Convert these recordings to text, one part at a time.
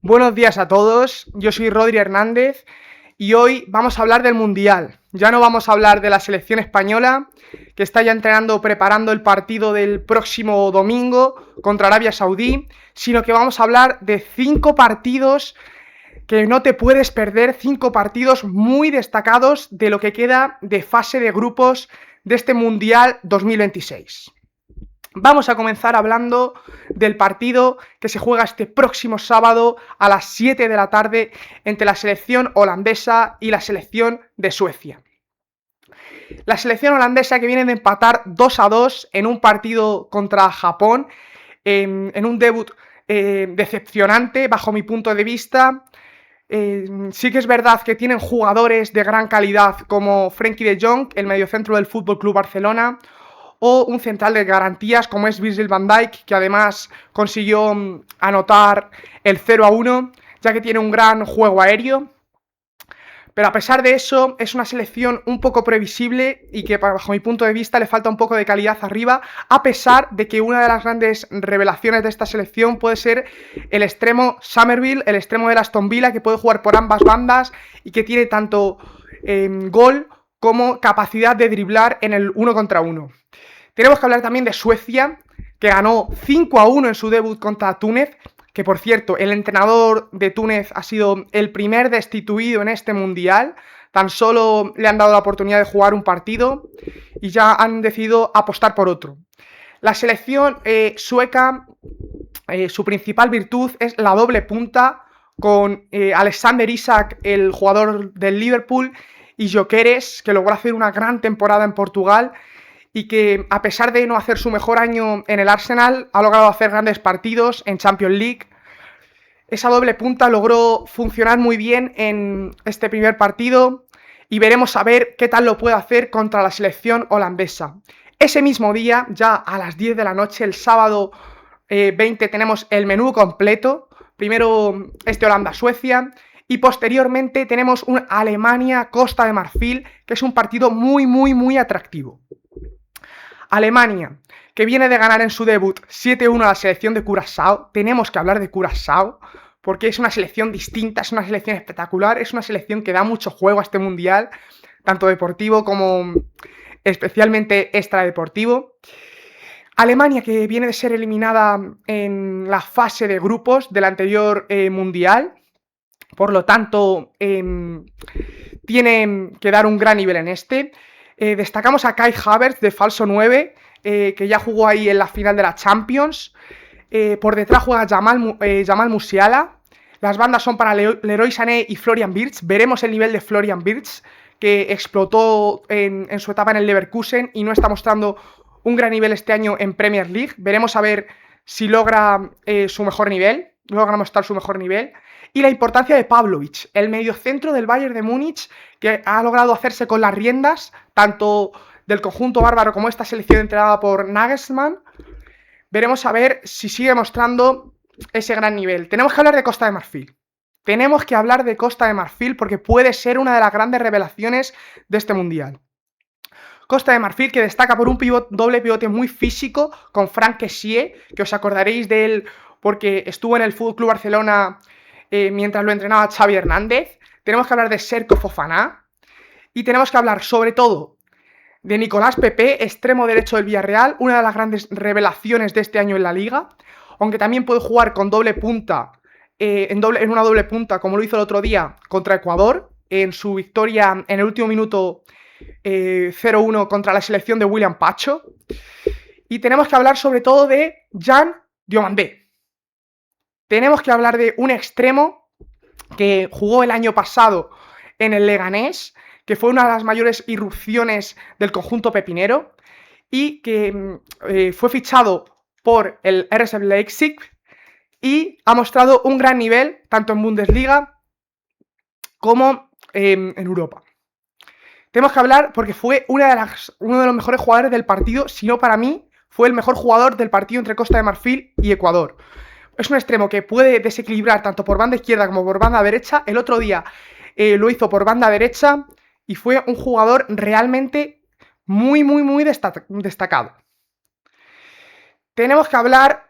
Buenos días a todos, yo soy Rodri Hernández y hoy vamos a hablar del Mundial. Ya no vamos a hablar de la selección española, que está ya entrenando, preparando el partido del próximo domingo contra Arabia Saudí, sino que vamos a hablar de 5 partidos que no te puedes perder, 5 partidos muy destacados de lo que queda de fase de grupos de este Mundial 2026. Vamos a comenzar hablando del partido que se juega este próximo sábado a las 7 de la tarde entre la selección holandesa y la selección de Suecia. La selección holandesa que viene de empatar 2-2 en un partido contra Japón, en un debut decepcionante bajo mi punto de vista. Sí que es verdad que tienen jugadores de gran calidad como Frenkie de Jong, el mediocentro del FC Barcelona, o un central de garantías como es Virgil van Dijk, que además consiguió anotar el 0-1, ya que tiene un gran juego aéreo. Pero a pesar de eso, es una selección un poco previsible y que, bajo mi punto de vista, le falta un poco de calidad arriba, a pesar de que una de las grandes revelaciones de esta selección puede ser el extremo Summerville, el extremo de Aston Villa, que puede jugar por ambas bandas y que tiene tanto gol como capacidad de driblar en el 1 contra 1. Tenemos que hablar también de Suecia, que ganó 5-1 en su debut contra Túnez, que por cierto, el entrenador de Túnez ha sido el primer destituido en este Mundial. Tan solo le han dado la oportunidad de jugar un partido y ya han decidido apostar por otro. La selección sueca, su principal virtud es la doble punta, con Alexander Isak, el jugador del Liverpool, y Gyökeres, que logró hacer una gran temporada en Portugal y que, a pesar de no hacer su mejor año en el Arsenal, ha logrado hacer grandes partidos en Champions League. Esa doble punta logró funcionar muy bien en este primer partido y veremos a ver qué tal lo puede hacer contra la selección holandesa. Ese mismo día, ya a las 10 de la noche, el sábado 20, tenemos el menú completo. Primero Holanda-Suecia y posteriormente tenemos un Alemania-Costa de Marfil, que es un partido muy atractivo. Alemania, que viene de ganar en su debut 7-1 a la selección de Curazao. Tenemos que hablar de Curazao, porque es una selección distinta, es una selección espectacular, es una selección que da mucho juego a este Mundial, tanto deportivo como especialmente extradeportivo. Alemania, que viene de ser eliminada en la fase de grupos del anterior Mundial, por lo tanto tiene que dar un gran nivel en este. Destacamos a Kai Havertz de falso 9, que ya jugó ahí en la final de la Champions. Por detrás juega Jamal Musiala. Las bandas son para Leroy Sané y Florian Wirtz. Veremos el nivel de Florian Wirtz, que explotó en su etapa en el Leverkusen y no está mostrando un gran nivel este año en Premier League. Veremos a ver si logra su mejor nivel, logra mostrar su mejor nivel. Y la importancia de Pavlovic, el mediocentro del Bayern de Múnich, que ha logrado hacerse con las riendas, tanto del conjunto bárbaro como esta selección entrenada por Nagelsmann. Veremos a ver si sigue mostrando ese gran nivel. Tenemos que hablar de Costa de Marfil. Tenemos que hablar de Costa de Marfil porque puede ser una de las grandes revelaciones de este Mundial. Costa de Marfil, que destaca por un doble pivote muy físico con Franck Kessié, que os acordaréis de él porque estuvo en el FC Barcelona mientras lo entrenaba Xavi Hernández. Tenemos que hablar de Serko Fofana y tenemos que hablar sobre todo de Nicolás Pepe, extremo derecho del Villarreal, una de las grandes revelaciones de este año en la Liga, aunque también puede jugar con doble punta, en una doble punta, como lo hizo el otro día contra Ecuador, en su victoria en el último minuto 0-1 contra la selección de William Pacho. Y tenemos que hablar sobre todo de Jan Diomandé. Tenemos que hablar de un extremo que jugó el año pasado en el Leganés, que fue una de las mayores irrupciones del conjunto pepinero y que fue fichado por el RB Leipzig y ha mostrado un gran nivel tanto en Bundesliga como en Europa. Tenemos que hablar porque fue uno de los mejores jugadores del partido, si no para mí, fue el mejor jugador del partido entre Costa de Marfil y Ecuador. Es un extremo que puede desequilibrar tanto por banda izquierda como por banda derecha. El otro día lo hizo por banda derecha y fue un jugador realmente muy destacado. Tenemos que hablar,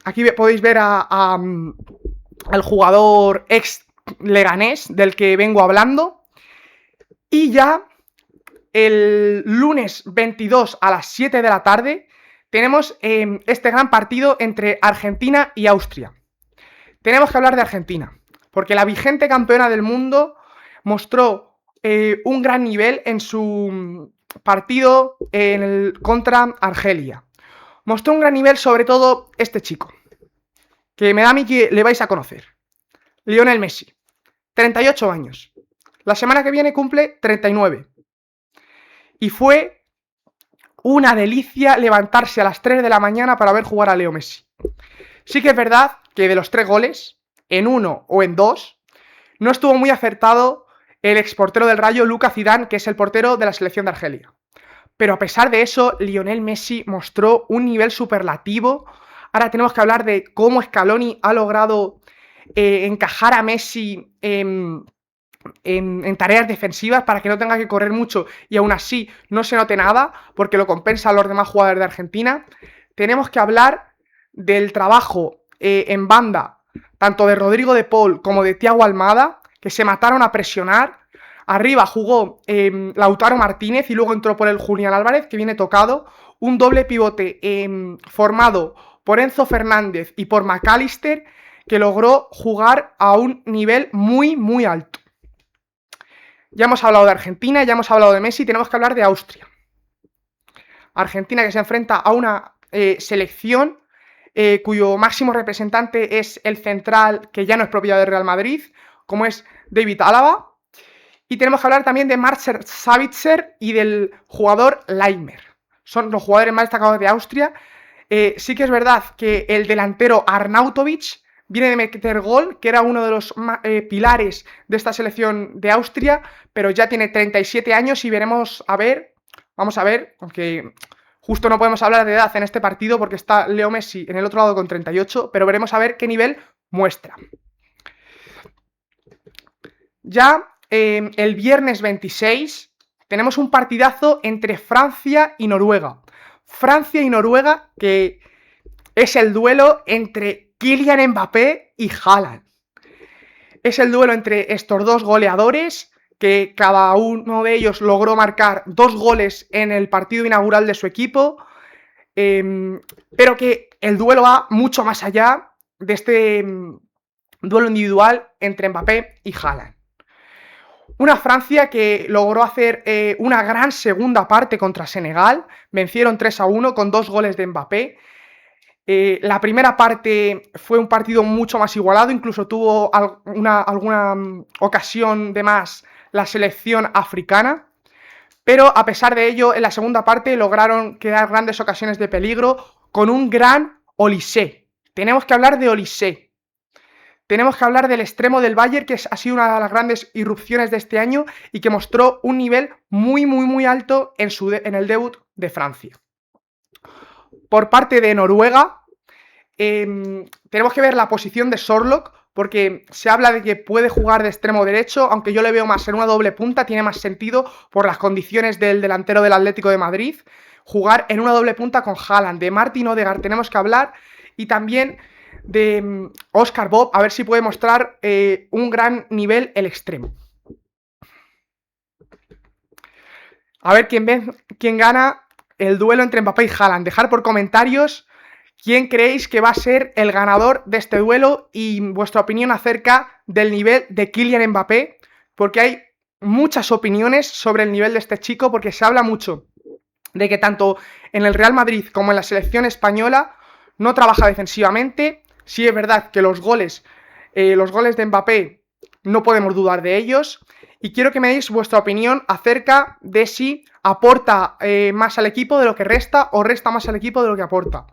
aquí podéis ver a al jugador ex Leganés del que vengo hablando. Y ya el lunes 22 a las 7 de la tarde tenemos este gran partido entre Argentina y Austria. Tenemos que hablar de Argentina, porque la vigente campeona del mundo mostró un gran nivel en su partido contra Argelia. Mostró un gran nivel sobre todo este chico, que me da a mí que le vais a conocer. Lionel Messi, 38 años. La semana que viene cumple 39. Y fue una delicia levantarse a las 3 de la mañana para ver jugar a Leo Messi. Sí que es verdad que de los 3 goles, en uno o en dos, no estuvo muy acertado el exportero del Rayo, Luka Zidane, que es el portero de la selección de Argelia. Pero a pesar de eso, Lionel Messi mostró un nivel superlativo. Ahora tenemos que hablar de cómo Scaloni ha logrado encajar a Messi en tareas defensivas para que no tenga que correr mucho y aún así no se note nada, porque lo compensan los demás jugadores de Argentina. Tenemos que hablar del trabajo en banda, tanto de Rodrigo de Paul como de Thiago Almada, que se mataron a presionar. Arriba jugó Lautaro Martínez y luego entró por el Julián Álvarez, que viene tocado. Un doble pivote formado por Enzo Fernández y por McAllister, que logró jugar a un nivel muy, muy alto. Ya hemos hablado de Argentina, ya hemos hablado de Messi, tenemos que hablar de Austria. Argentina, que se enfrenta a una selección cuyo máximo representante es el central, que ya no es propiedad del Real Madrid, como es David Alaba. Y tenemos que hablar también de Marcel Sabitzer y del jugador Laimer. Son los jugadores más destacados de Austria. Sí que es verdad que el delantero Arnautovic viene de meter gol, que era uno de los pilares de esta selección de Austria, pero ya tiene 37 años y vamos a ver, aunque justo no podemos hablar de edad en este partido porque está Leo Messi en el otro lado con 38, pero veremos a ver qué nivel muestra. Ya el viernes 26 tenemos un partidazo entre Francia y Noruega. Francia y Noruega, que es el duelo entre Kylian Mbappé y Haaland. Es el duelo entre estos dos goleadores, que cada uno de ellos logró marcar 2 goles en el partido inaugural de su equipo, pero que el duelo va mucho más allá de este duelo individual entre Mbappé y Haaland. Una Francia que logró hacer una gran segunda parte contra Senegal, vencieron 3-1 con 2 goles de Mbappé. La primera parte fue un partido mucho más igualado, incluso tuvo alguna ocasión de más la selección africana, pero a pesar de ello, en la segunda parte lograron crear grandes ocasiones de peligro con un gran Olise. Tenemos que hablar de Olise. Tenemos que hablar del extremo del Bayern, que ha sido una de las grandes irrupciones de este año y que mostró un nivel muy, muy, muy alto en el debut de Francia. Por parte de Noruega, tenemos que ver la posición de Sorloth, porque se habla de que puede jugar de extremo derecho, aunque yo le veo más en una doble punta, tiene más sentido por las condiciones del delantero del Atlético de Madrid, jugar en una doble punta con Haaland. De Martin Odegaard tenemos que hablar, y también de Oscar Bob, a ver si puede mostrar un gran nivel el extremo. A ver quién gana el duelo entre Mbappé y Haaland. Dejar por comentarios quién creéis que va a ser el ganador de este duelo y vuestra opinión acerca del nivel de Kylian Mbappé, porque hay muchas opiniones sobre el nivel de este chico, porque se habla mucho de que tanto en el Real Madrid como en la selección española no trabaja defensivamente. Sí es verdad que los goles de Mbappé no podemos dudar de ellos, y quiero que me deis vuestra opinión acerca de si aporta más al equipo de lo que resta o resta más al equipo de lo que aporta.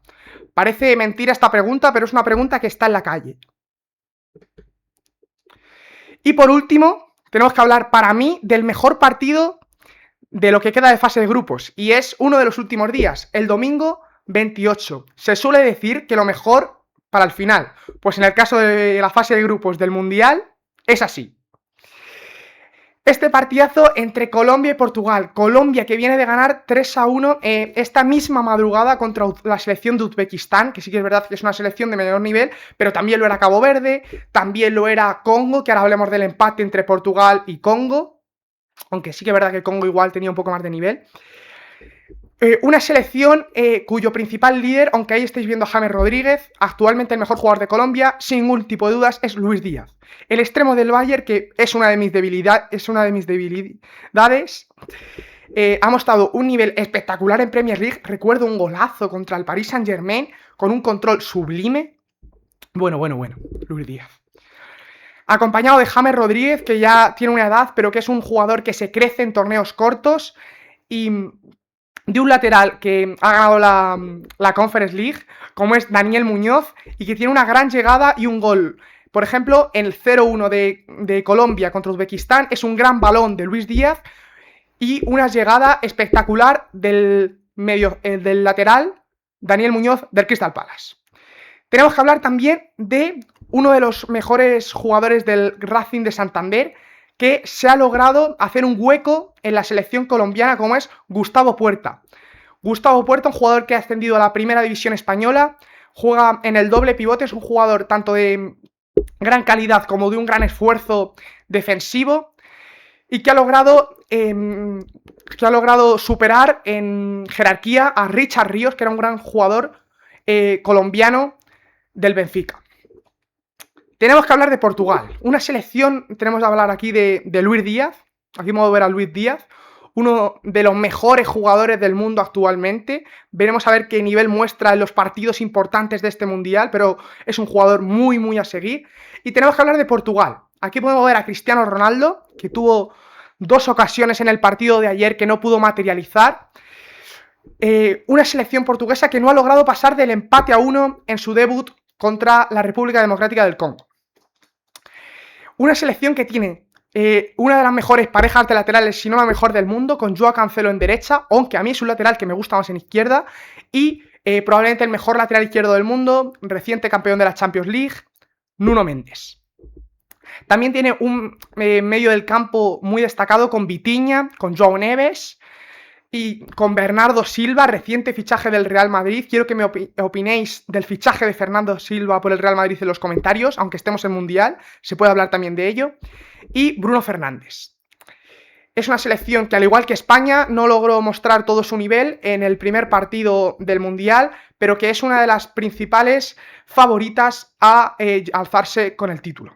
Parece mentira esta pregunta, pero es una pregunta que está en la calle. Y por último, tenemos que hablar para mí del mejor partido de lo que queda de fase de grupos, y es uno de los últimos días, el domingo 28. Se suele decir que lo mejor para el final, pues en el caso de la fase de grupos del Mundial es así. Este partidazo entre Colombia y Portugal. Colombia que viene de ganar 3-1 esta misma madrugada contra la selección de Uzbekistán, que sí que es verdad que es una selección de menor nivel, pero también lo era Cabo Verde, también lo era Congo, que ahora hablemos del empate entre Portugal y Congo, aunque sí que es verdad que Congo igual tenía un poco más de nivel. Una selección cuyo principal líder, aunque ahí estáis viendo a James Rodríguez, actualmente el mejor jugador de Colombia, sin ningún tipo de dudas, es Luis Díaz. El extremo del Bayern, que es una de mis debilidades, ha mostrado un nivel espectacular en Premier League. Recuerdo un golazo contra el Paris Saint-Germain con un control sublime. Bueno, Luis Díaz. Acompañado de James Rodríguez, que ya tiene una edad, pero que es un jugador que se crece en torneos cortos, y de un lateral que ha ganado la Conference League, como es Daniel Muñoz, y que tiene una gran llegada y un gol. Por ejemplo, en el 0-1 de Colombia contra Uzbekistán es un gran balón de Luis Díaz y una llegada espectacular del lateral Daniel Muñoz del Crystal Palace. Tenemos que hablar también de uno de los mejores jugadores del Racing de Santander, que se ha logrado hacer un hueco en la selección colombiana, como es Gustavo Puerta. Gustavo Puerta, un jugador que ha ascendido a la primera división española, juega en el doble pivote, es un jugador tanto de gran calidad como de un gran esfuerzo defensivo, y que ha logrado superar en jerarquía a Richard Ríos, que era un gran jugador colombiano del Benfica. Tenemos que hablar de Portugal, una selección, tenemos que hablar aquí de Luis Díaz. Aquí vamos a ver a Luis Díaz, uno de los mejores jugadores del mundo actualmente. Veremos a ver qué nivel muestra en los partidos importantes de este mundial, pero es un jugador muy a seguir. Y tenemos que hablar de Portugal. Aquí podemos ver a Cristiano Ronaldo, que tuvo 2 ocasiones en el partido de ayer que no pudo materializar. Una selección portuguesa que no ha logrado pasar del empate a 1 en su debut contra la República Democrática del Congo. Una selección que tiene una de las mejores parejas de laterales, si no la mejor del mundo, con Joao Cancelo en derecha, aunque a mí es un lateral que me gusta más en izquierda, y probablemente el mejor lateral izquierdo del mundo, reciente campeón de la Champions League, Nuno Mendes. También tiene un medio del campo muy destacado con Vitinha, con João Neves y con Bernardo Silva, reciente fichaje del Real Madrid. Quiero que me opinéis del fichaje de Fernando Silva por el Real Madrid en los comentarios, aunque estemos en Mundial, se puede hablar también de ello. Y Bruno Fernández. Es una selección que, al igual que España, no logró mostrar todo su nivel en el primer partido del Mundial, pero que es una de las principales favoritas a alzarse con el título.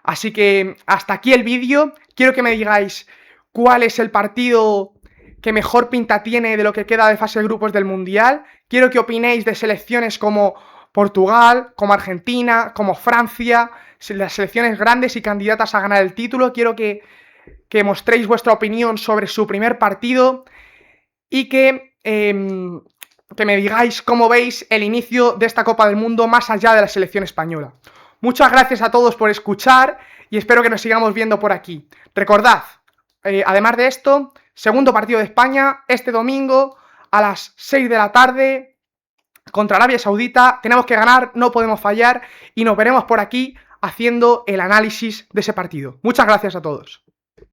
Así que hasta aquí el vídeo. Quiero que me digáis cuál es el partido que mejor pinta tiene de lo que queda de fase de grupos del Mundial. Quiero que opinéis de selecciones como Portugal, como Argentina, como Francia, las selecciones grandes y candidatas a ganar el título. Quiero que mostréis vuestra opinión sobre su primer partido y que me digáis cómo veis el inicio de esta Copa del Mundo más allá de la selección española. Muchas gracias a todos por escuchar y espero que nos sigamos viendo por aquí. Recordad, además de esto, segundo partido de España este domingo a las 6 de la tarde contra Arabia Saudita. Tenemos que ganar, no podemos fallar y nos veremos por aquí haciendo el análisis de ese partido. Muchas gracias a todos.